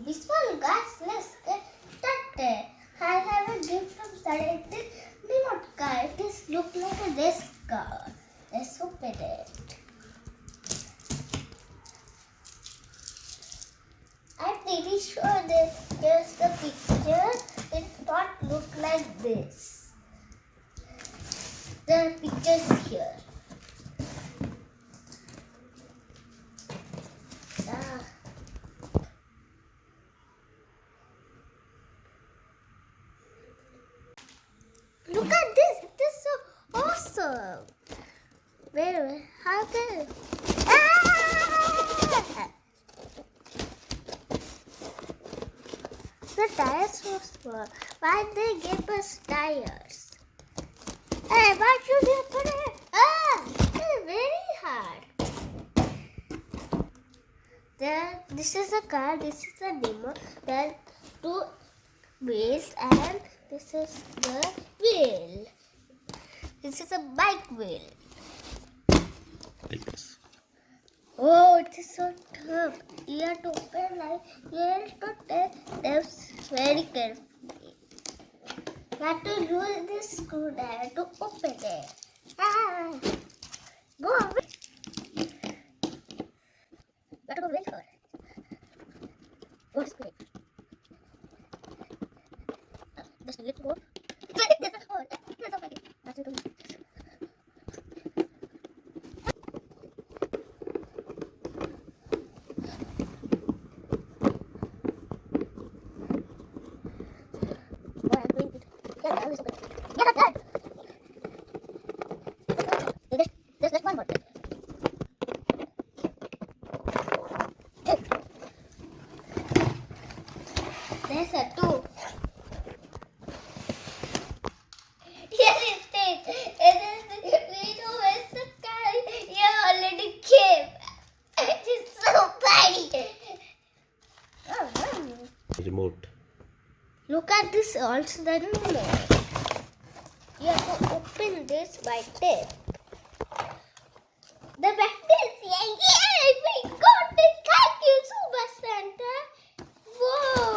this one, guys. Let's get started. I have a gift from Saturday. Remote car. It is look like a this car. Let's open it. I'm pretty sure that there's the picture. It not look like this. The picture is here. Look at this! It is so awesome! Where? How can? Ah! The tires were small. Why they give us tires? Hey, why should you put it? It's very hard. This is a car. This is a demo. There are two wheels and this is the wheel. This is a bike wheel. Like this. Oh, it is so tough. You have to open like you have to take this very carefully. You have to use this screwdriver to open it. Go away. You have to go very far. What's great? Just a little more. There's a hole. There's a packet. That's it. There's one more. There's a two. Yes, it is. We know where's the car. You already came. It's so funny. Remote. Look at this also the remote. You have to open this by tape. The battery is here. We got it. Thank you so much, Santa. Whoa.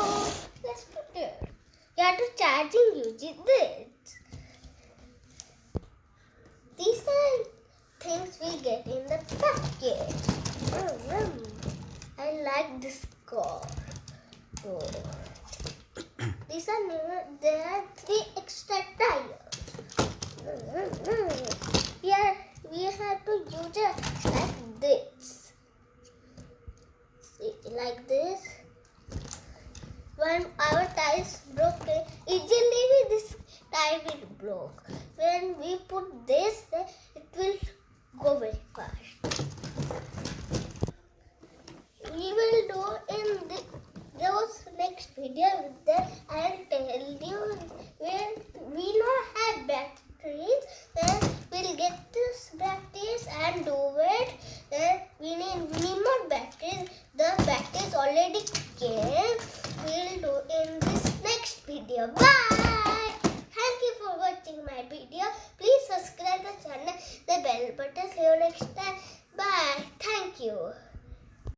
Let's put it. You have to charging using this. These are things we get in the package. I like this car. Oh. These are new. There are 3 extra tires. We have to use it like this. See, like this. When our tire is broken, easily this tire will block. When we put this, it will go very fast. We will do in those next video with that. I'll tell you when we not have batteries, then we'll get this batteries and do it. Then we need more batteries. The batteries already came. We'll do in this next video. Bye.